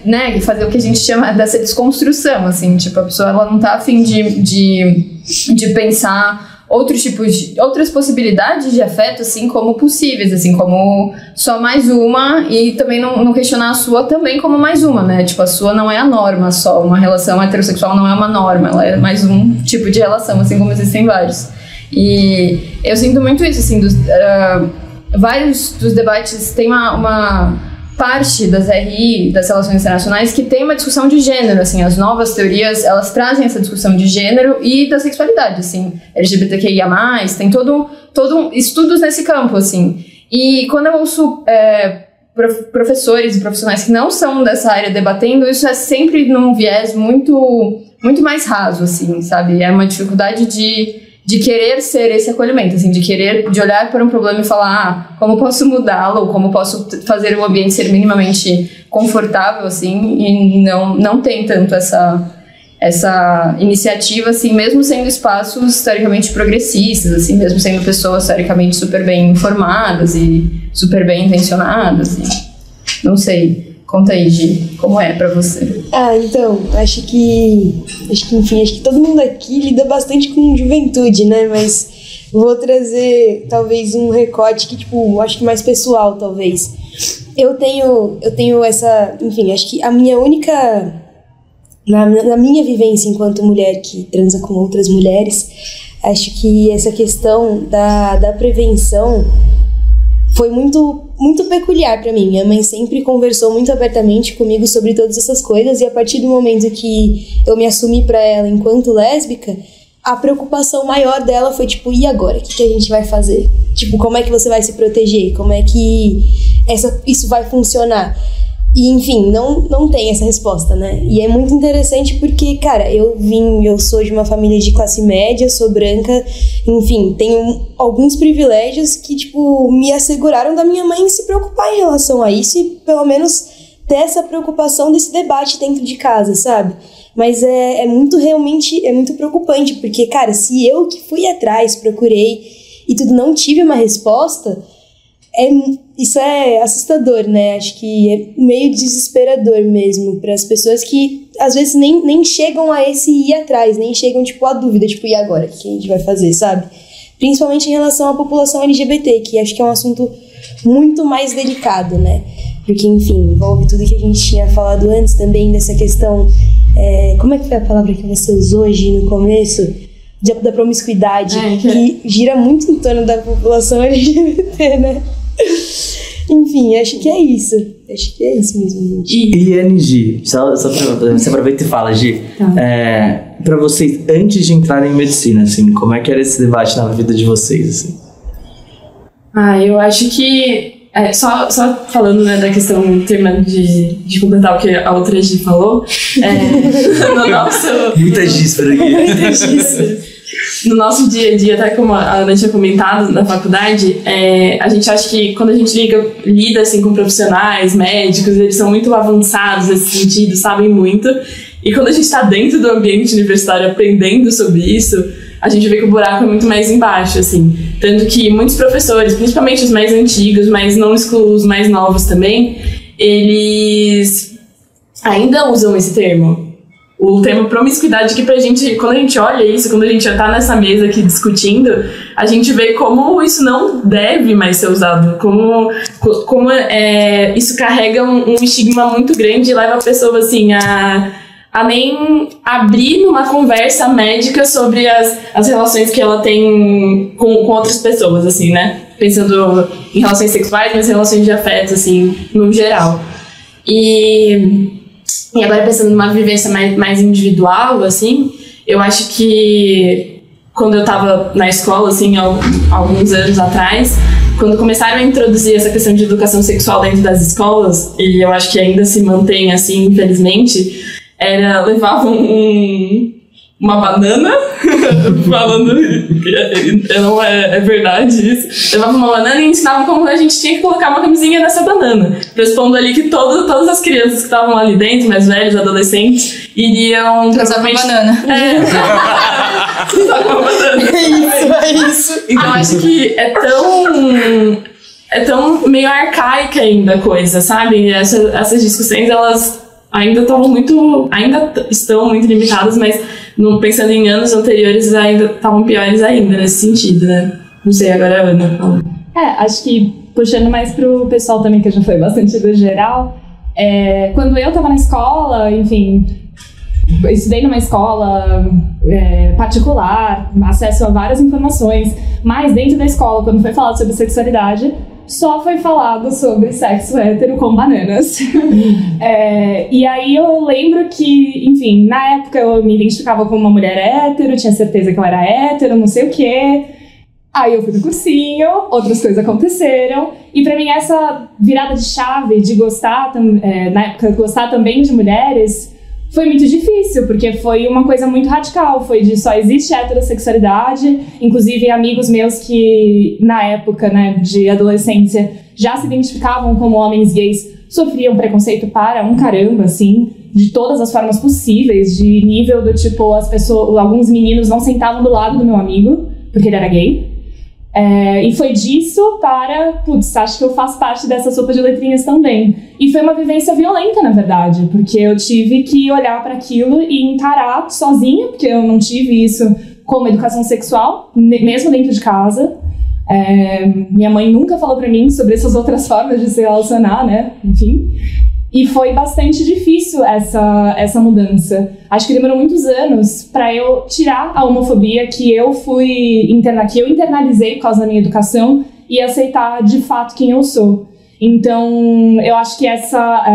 [SPEAKER 2] né, fazer o que a gente chama dessa desconstrução, assim, tipo, a pessoa, ela não tá a fim de pensar outras possibilidades de afeto, assim, como possíveis, assim, como só mais uma, e também não questionar a sua também como mais uma, né? Tipo, a sua não é a norma só, uma relação heterossexual não é uma norma, ela é mais um tipo de relação, assim como existem vários. E eu sinto muito isso, assim, vários dos debates tem uma parte das RI, das relações internacionais, que tem uma discussão de gênero, assim, as novas teorias, elas trazem essa discussão de gênero e da sexualidade, assim, LGBTQIA+, tem todo estudos nesse campo, assim, e quando eu ouço professores e profissionais que não são dessa área debatendo, isso é sempre num viés muito mais raso, assim, sabe? É uma dificuldade de querer ser esse acolhimento, assim, de olhar para um problema e falar, como posso mudá-lo, como posso fazer o ambiente ser minimamente confortável, assim, e não tem tanto essa iniciativa, assim, mesmo sendo espaços teoricamente progressistas, assim, mesmo sendo pessoas teoricamente super bem informadas e super bem intencionadas, e não sei. Conta aí, Gi, como é pra você?
[SPEAKER 7] Então, acho que todo mundo aqui lida bastante com juventude, né? Mas vou trazer, talvez, um recorte que, tipo, acho que mais pessoal, talvez. Eu tenho essa... Enfim, acho que a minha única... Na minha vivência enquanto mulher que transa com outras mulheres, acho que essa questão da prevenção foi muito, muito peculiar para mim. Minha mãe sempre conversou muito abertamente comigo sobre todas essas coisas, e a partir do momento que eu me assumi para ela enquanto lésbica, a preocupação maior dela foi tipo, e agora? O que a gente vai fazer? Tipo, como é que você vai se proteger? Como é que isso vai funcionar? E, enfim, não tem essa resposta, né? E é muito interessante porque, cara, eu sou de uma família de classe média, sou branca, enfim, tenho alguns privilégios que, tipo, me asseguraram da minha mãe se preocupar em relação a isso e, pelo menos, ter essa preocupação desse debate dentro de casa, sabe? Mas é muito preocupante, porque, cara, se eu que fui atrás, procurei e tudo não tive uma resposta... Isso é assustador, né? Acho que é meio desesperador mesmo para as pessoas que às vezes nem chegam a esse ir atrás, nem chegam, tipo, à dúvida, tipo, e agora? O que a gente vai fazer, sabe? Principalmente em relação à população LGBT, que acho que é um assunto muito mais delicado, né? Porque, enfim, envolve tudo que a gente tinha falado antes também, dessa questão... como é que foi a palavra que você usou hoje no começo? Da promiscuidade, que gira muito em torno da população LGBT, né? Enfim, acho que é isso. Acho que é isso mesmo, gente.
[SPEAKER 1] E NG, só pra você aproveita e fala, Gi.
[SPEAKER 4] Tá.
[SPEAKER 1] Pra vocês, antes de entrarem em medicina, assim, como é que era esse debate na vida de vocês, assim?
[SPEAKER 4] Eu acho que... só falando, né, da questão, terminando de completar o que a outra Gi falou, no nosso...
[SPEAKER 1] Muita Gis por aqui.
[SPEAKER 4] Muita Gis. No nosso dia a dia, até como a Ana tinha comentado na faculdade, a gente acha que quando a gente lida assim, com profissionais, médicos, eles são muito avançados nesse sentido, sabem muito. E quando a gente está dentro do ambiente universitário aprendendo sobre isso, a gente vê que o buraco é muito mais embaixo, assim. Tanto que muitos professores, principalmente os mais antigos, mas não excluo os mais novos também, eles ainda usam esse termo. O termo promiscuidade, que pra gente, quando a gente olha isso, quando a gente já tá nessa mesa aqui discutindo, a gente vê como isso não deve mais ser usado, como isso carrega um estigma muito grande e leva a pessoa, assim, a nem abrir numa conversa médica sobre as relações que ela tem com outras pessoas, assim, né? Pensando em relações sexuais, mas relações de afeto, assim, no geral. E agora pensando numa vivência mais individual, assim, eu acho que quando eu tava na escola, assim, alguns anos atrás, quando começaram a introduzir essa questão de educação sexual dentro das escolas, e eu acho que ainda se mantém assim, infelizmente, levavam uma banana, falando que não é verdade isso, levavam uma banana e ensinavam como a gente tinha que colocar uma camisinha nessa banana, prespondo ali que todas as crianças que estavam ali dentro, mais velhos, adolescentes, iriam
[SPEAKER 8] transar com banana.
[SPEAKER 4] Transar com banana.
[SPEAKER 7] É isso.
[SPEAKER 4] Então acho que é tão meio arcaica ainda a coisa, sabe? Essas discussões, elas ainda estão muito limitadas, mas pensando em anos anteriores, ainda estavam piores ainda nesse sentido, né? Não sei, agora a Ana fala.
[SPEAKER 5] Acho que puxando mais pro pessoal também, que já foi bastante do geral, quando eu tava na escola, enfim, eu estudei numa escola particular, acesso a várias informações, mas dentro da escola, quando foi falado sobre sexualidade, só foi falado sobre sexo hétero com bananas. E aí eu lembro que, enfim, na época eu me identificava como uma mulher hétero, tinha certeza que eu era hétero, não sei o quê. Aí eu fui no cursinho, outras coisas aconteceram, e pra mim essa virada de chave de gostar, na época, gostar também de mulheres, foi muito difícil, porque foi uma coisa muito radical, foi de só existe heterossexualidade, inclusive amigos meus que na época, né, de adolescência, já se identificavam como homens gays, sofriam preconceito para um caramba, assim, de todas as formas possíveis, de nível do tipo, alguns meninos não sentavam do lado do meu amigo, porque ele era gay. E foi disso para, acho que eu faço parte dessa sopa de letrinhas também. E foi uma vivência violenta, na verdade, porque eu tive que olhar para aquilo e encarar sozinha, porque eu não tive isso como educação sexual, mesmo dentro de casa. Minha mãe nunca falou para mim sobre essas outras formas de se relacionar, né? Enfim. E foi bastante difícil essa mudança. Acho que demorou muitos anos para eu tirar a homofobia que eu internalizei por causa da minha educação e aceitar de fato quem eu sou. Então, eu acho que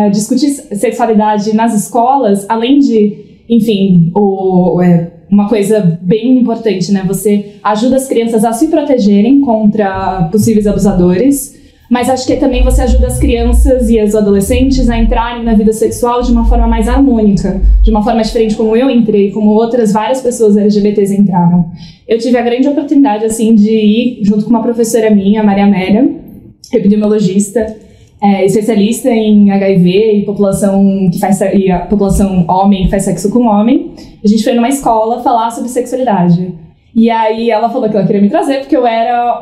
[SPEAKER 5] discutir sexualidade nas escolas, além de, enfim, uma coisa bem importante, né? Você ajuda as crianças a se protegerem contra possíveis abusadores, mas acho que também você ajuda as crianças e os adolescentes a entrarem na vida sexual de uma forma mais harmônica, de uma forma diferente como eu entrei, como várias pessoas LGBTs entraram. Eu tive a grande oportunidade, assim, de ir junto com uma professora minha, Maria Amélia, epidemiologista, especialista em HIV e a população homem que faz sexo com homem. A gente foi numa escola falar sobre sexualidade. E aí ela falou que ela queria me trazer porque eu era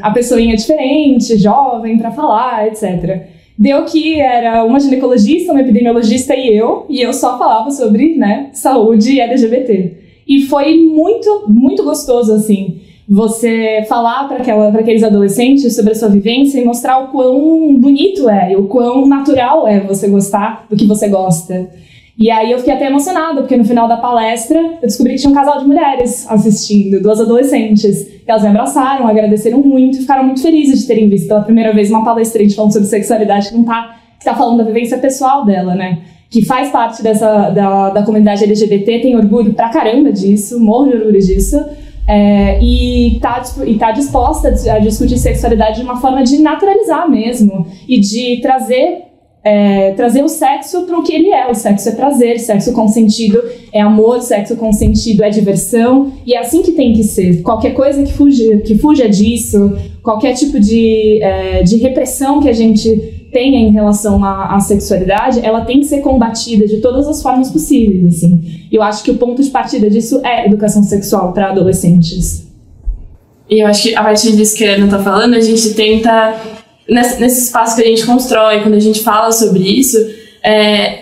[SPEAKER 5] a pessoinha diferente, jovem, pra falar, etc. Deu que era uma ginecologista, uma epidemiologista e eu só falava sobre, né, saúde LGBT. E foi muito, muito gostoso, assim, você falar para aqueles adolescentes sobre a sua vivência e mostrar o quão bonito é, e o quão natural é você gostar do que você gosta. E aí eu fiquei até emocionada, porque no final da palestra eu descobri que tinha um casal de mulheres assistindo, 2 adolescentes. Elas me abraçaram, agradeceram muito e ficaram muito felizes de terem visto pela primeira vez uma palestrante falando sobre sexualidade que tá falando da vivência pessoal dela, né? Que faz parte da comunidade LGBT, tem orgulho pra caramba disso, morro de orgulho disso. E tá disposta a discutir sexualidade de uma forma de naturalizar mesmo e de trazer o sexo para o que ele é. O sexo é prazer, sexo consentido é amor, sexo consentido é diversão, e é assim que tem que ser. Qualquer coisa que fuja disso, qualquer tipo de repressão que a gente tenha em relação à sexualidade, ela tem que ser combatida de todas as formas possíveis, assim. Eu acho que o ponto de partida disso é educação sexual para adolescentes.
[SPEAKER 4] E eu acho que a partir disso que a Ana tá falando, a gente tenta, nesse espaço que a gente constrói, quando a gente fala sobre isso,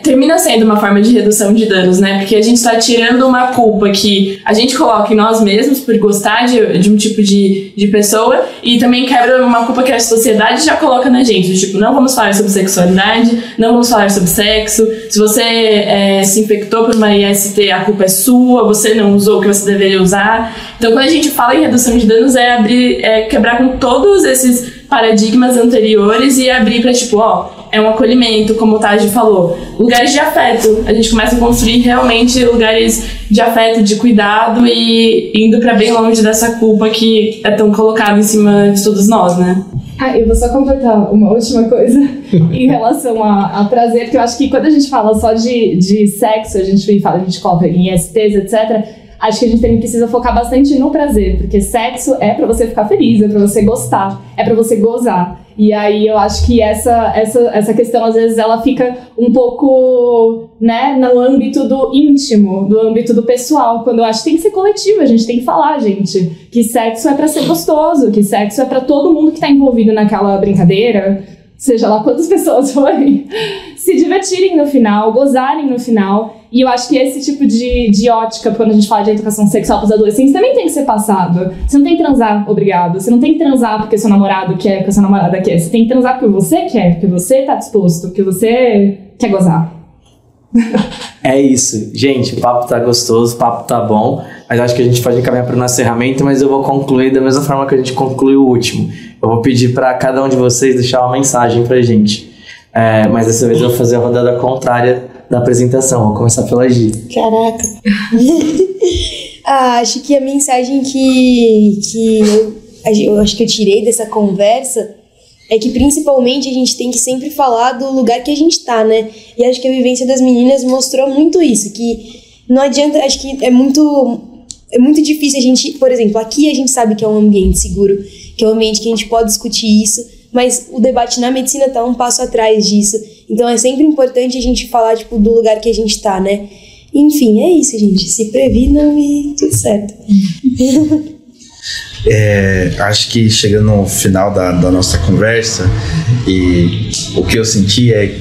[SPEAKER 4] termina sendo uma forma de redução de danos, né? Porque a gente está tirando uma culpa que a gente coloca em nós mesmos por gostar de um tipo de pessoa, e também quebra uma culpa que a sociedade já coloca na gente. Tipo, não vamos falar sobre sexualidade, não vamos falar sobre sexo. Se você se infectou por uma IST, a culpa é sua, você não usou o que você deveria usar. Então, quando a gente fala em redução de danos, quebrar com todos esses paradigmas anteriores e abrir para, tipo, é um acolhimento, como o Taj falou, lugares de afeto. A gente começa a construir realmente lugares de afeto, de cuidado, e indo para bem longe dessa culpa que é tão colocada em cima de todos nós, né?
[SPEAKER 5] Eu vou só completar uma última coisa em relação a prazer, porque eu acho que quando a gente fala só de sexo, a gente coloca em ISTs, etc., acho que a gente também precisa focar bastante no prazer, porque sexo é pra você ficar feliz, é pra você gostar, é pra você gozar. E aí eu acho que essa questão, às vezes, ela fica um pouco, né, no âmbito do íntimo, do âmbito do pessoal, quando eu acho que tem que ser coletivo, a gente tem que falar, gente, que sexo é pra ser gostoso, que sexo é pra todo mundo que tá envolvido naquela brincadeira, seja lá quantas pessoas forem, se divertirem no final, gozarem no final. E eu acho que esse tipo de ótica, quando a gente fala de educação sexual para os adolescentes, também tem que ser passado. Você não tem que transar, obrigado. Você não tem que transar porque seu namorado quer, porque sua namorada quer. Você tem que transar porque você quer, porque você tá disposto, porque você quer gozar.
[SPEAKER 1] É isso. Gente, o papo tá gostoso, o papo tá bom, mas acho que a gente pode encaminhar para o nosso encerramento, mas eu vou concluir da mesma forma que a gente concluiu o último. Eu vou pedir para cada um de vocês deixar uma mensagem pra gente. Mas dessa vez eu vou fazer a rodada contrária da apresentação. Vou começar pela Gi.
[SPEAKER 7] Caraca. Acho que a mensagem que eu acho que eu tirei dessa conversa é que principalmente a gente tem que sempre falar do lugar que a gente tá, né? E acho que a vivência das meninas mostrou muito isso, que não adianta, acho que é muito difícil a gente, por exemplo, aqui a gente sabe que é um ambiente seguro, que é um ambiente que a gente pode discutir isso, mas o debate na medicina tá um passo atrás disso. Então é sempre importante a gente falar, tipo, do lugar que a gente tá, né? Enfim, é isso, gente. Se previnam e tudo certo.
[SPEAKER 6] Acho que chegando no final da nossa conversa, e o que eu senti é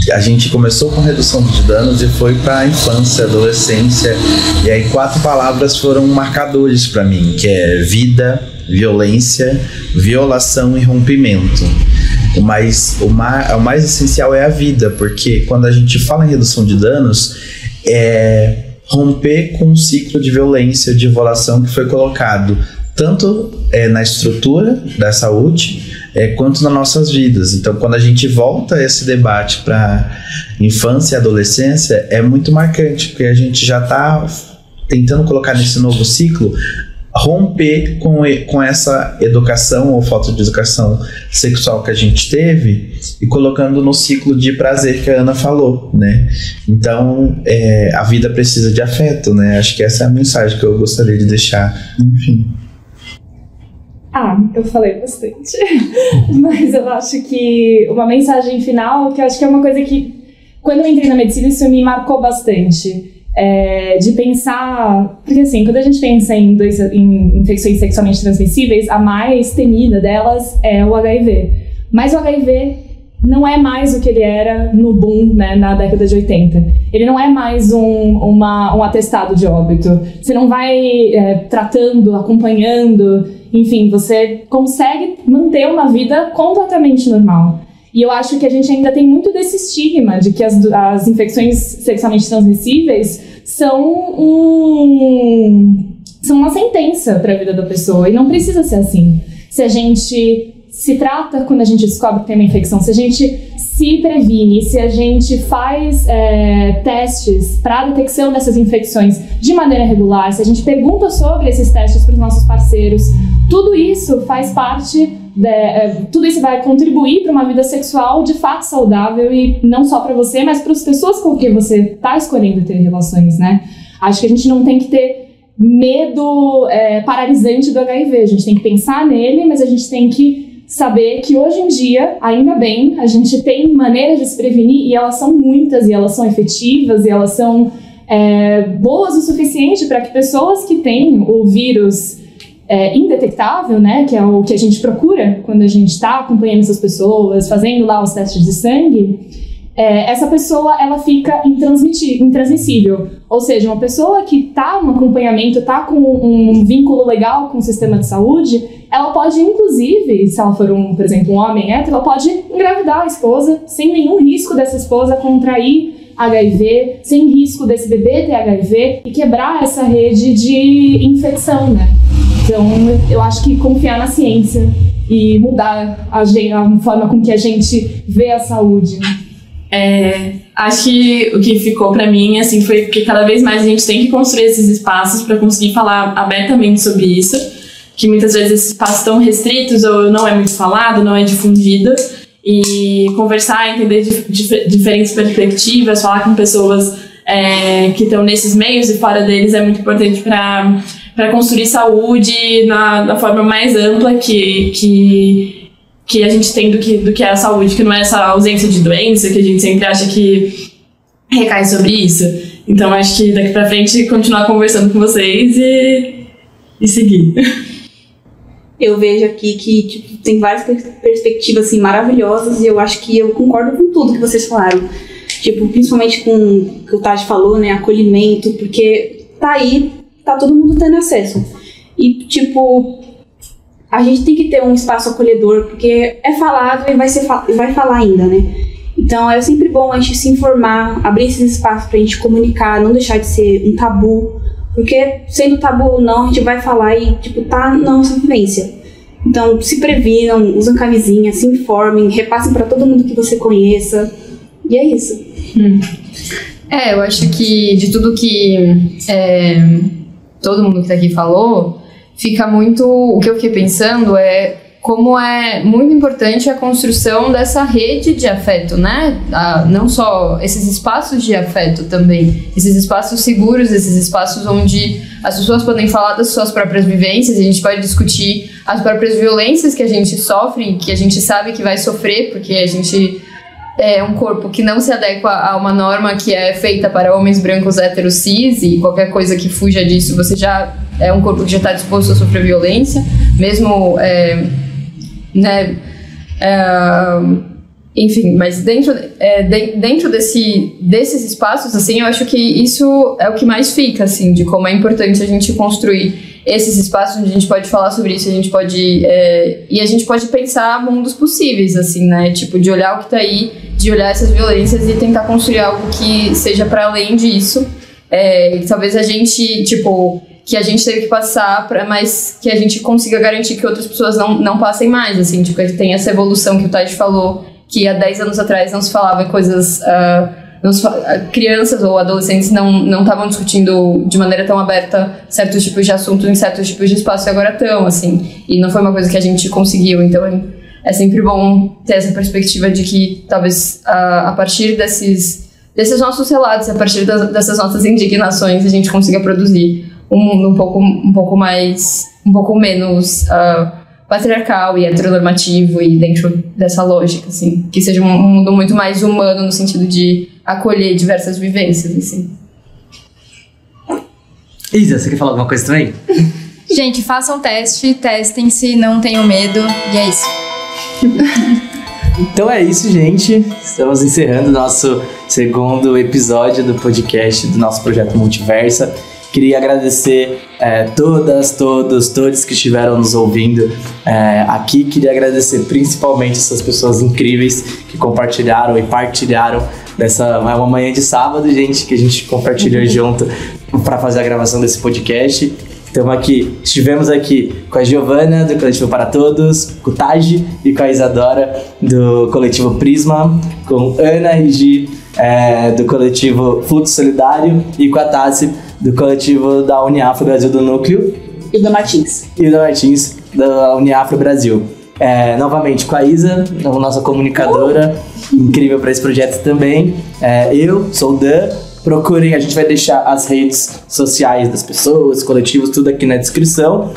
[SPEAKER 6] que a gente começou com redução de danos e foi para a infância, adolescência, e aí 4 palavras foram marcadores para mim, que é vida, violência, violação e rompimento. Mas o mais essencial é a vida, porque quando a gente fala em redução de danos, é romper com um ciclo de violência, de violação que foi colocado tanto na estrutura da saúde quanto nas nossas vidas. Então, quando a gente volta esse debate para infância e adolescência, é muito marcante, porque a gente já está tentando colocar nesse novo ciclo, romper com essa educação ou falta de educação sexual que a gente teve e colocando no ciclo de prazer que a Ana falou, né? Então, a vida precisa de afeto, né? Acho que essa é a mensagem que eu gostaria de deixar. Enfim.
[SPEAKER 5] Eu falei bastante. Mas eu acho que uma mensagem final, que eu acho que é uma coisa que, quando eu entrei na medicina, isso me marcou bastante. De pensar... Porque assim, quando a gente pensa em infecções sexualmente transmissíveis, a mais temida delas é o HIV. Mas o HIV não é mais o que ele era no boom, né, na década de 80. Ele não é mais um atestado de óbito. Você não vai tratando, acompanhando, enfim, você consegue manter uma vida completamente normal. E eu acho que a gente ainda tem muito desse estigma de que as infecções sexualmente transmissíveis são uma sentença para a vida da pessoa. E não precisa ser assim. Se a gente se trata quando a gente descobre que tem uma infecção, se a gente se previne, se a gente faz testes para detecção dessas infecções de maneira regular, se a gente pergunta sobre esses testes para os nossos parceiros, tudo isso faz parte, tudo isso vai contribuir para uma vida sexual de fato saudável e não só para você, mas para as pessoas com quem você está escolhendo ter relações, né? Acho que a gente não tem que ter medo paralisante do HIV, a gente tem que pensar nele, mas a gente tem que saber que hoje em dia, ainda bem, a gente tem maneiras de se prevenir e elas são muitas, e elas são efetivas, e elas são boas o suficiente para que pessoas que têm o vírus indetectável, né, que é o que a gente procura quando a gente está acompanhando essas pessoas, fazendo lá os testes de sangue, essa pessoa ela fica intransmissível. Ou seja, uma pessoa que está no acompanhamento, está com um vínculo legal com o sistema de saúde, ela pode, inclusive, se ela for, por exemplo, um homem hétero, ela pode engravidar a esposa sem nenhum risco dessa esposa contrair HIV, sem risco desse bebê ter HIV e quebrar essa rede de infecção, né? Então, eu acho que confiar na ciência e mudar a forma com que a gente vê a saúde, né?
[SPEAKER 4] Acho que o que ficou pra mim assim, foi que cada vez mais a gente tem que construir esses espaços para conseguir falar abertamente sobre isso, que muitas vezes esses espaços estão restritos ou não é muito falado, não é difundido, e conversar, entender diferentes perspectivas, falar com pessoas que estão nesses meios e fora deles é muito importante para construir saúde na forma mais ampla que a gente tem do que é a saúde, que não é essa ausência de doença, que a gente sempre acha que recai sobre isso. Então, acho que daqui pra frente continuar conversando com vocês e seguir.
[SPEAKER 3] Eu vejo aqui que tem várias perspectivas assim, maravilhosas e eu acho que eu concordo com tudo que vocês falaram. Principalmente com o que o Tati falou, né, acolhimento, porque tá aí, tá todo mundo tendo acesso. E, a gente tem que ter um espaço acolhedor, porque é falado e vai falar ainda, né? Então é sempre bom a gente se informar, abrir esses espaços pra gente comunicar, não deixar de ser um tabu, porque sendo tabu ou não, a gente vai falar e, tá na nossa vivência. Então se previnam, usam camisinha, se informem, repassem pra todo mundo que você conheça, e é isso.
[SPEAKER 2] Eu acho que de tudo que todo mundo que tá aqui falou, fica muito... O que eu fiquei pensando é como é muito importante a construção dessa rede de afeto, né? Não só esses espaços de afeto também, esses espaços seguros, esses espaços onde as pessoas podem falar das suas próprias vivências, a gente pode discutir as próprias violências que a gente sofre, que a gente sabe que vai sofrer, porque a gente é um corpo que não se adequa a uma norma que é feita para homens brancos héteros cis, e qualquer coisa que fuja disso, você já é um corpo que já está disposto a sofrer violência, mesmo... enfim, mas dentro desses espaços, assim, eu acho que isso é o que mais fica, assim, de como é importante a gente construir esses espaços onde a gente pode falar sobre isso, a gente pode e a gente pode pensar mundos possíveis, assim, né, tipo, de olhar o que tá aí, de olhar essas violências e tentar construir algo que seja para além disso, e talvez a gente, tipo, que a gente teve que passar, mas que a gente consiga garantir que outras pessoas não passem mais, assim, tipo, que tem essa evolução que o Tade falou, que há 10 anos atrás não se falava em coisas... crianças ou adolescentes não estavam discutindo de maneira tão aberta certos tipos de assuntos em certos tipos de espaço, e agora estão, assim, e não foi uma coisa que a gente conseguiu, então é sempre bom ter essa perspectiva de que talvez a partir desses nossos relatos, a partir dessas nossas indignações, a gente consiga produzir um mundo um pouco menos patriarcal e heteronormativo, e dentro dessa lógica, assim, que seja um mundo muito mais humano no sentido de acolher diversas vivências, assim.
[SPEAKER 1] Isa, você quer falar alguma coisa também?
[SPEAKER 8] Gente, façam teste, testem-se, não tenham medo, e é isso.
[SPEAKER 1] Então é isso, gente. Estamos encerrando o nosso segundo episódio do podcast do nosso projeto Multiversa. Queria agradecer todos que estiveram nos ouvindo aqui. Queria agradecer principalmente essas pessoas incríveis que compartilharam e partilharam dessa uma manhã de sábado, gente, que a gente compartilhou junto para fazer a gravação desse podcast. Estivemos aqui com a Giovana, do Coletivo Para Todos, com o Taj e com a Isadora, do Coletivo Prisma, com Ana e Gi, do Coletivo Fluxo Solidário, e com a Tassi, do Coletivo da Uniafro Brasil do Núcleo.
[SPEAKER 3] E do Martins.
[SPEAKER 1] E do Martins, da Uniafro Brasil. Novamente com a Isa, nossa comunicadora, incrível para esse projeto também. Eu sou o Dan. Procurem, a gente vai deixar as redes sociais das pessoas, coletivos, tudo aqui na descrição.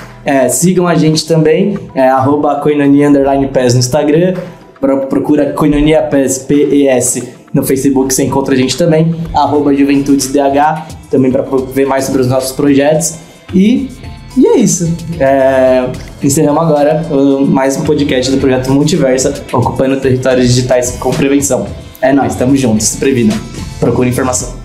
[SPEAKER 1] Sigam a gente também, @koinonia_PES no Instagram. Procura Koinonia PES, PES, no Facebook, você encontra a gente também. @JuventudesDH, também para ver mais sobre os nossos projetos. E é isso. Encerramos agora mais um podcast do Projeto Multiversa, ocupando territórios digitais com prevenção. É nóis, tamo juntos, se previnam. Procure informação.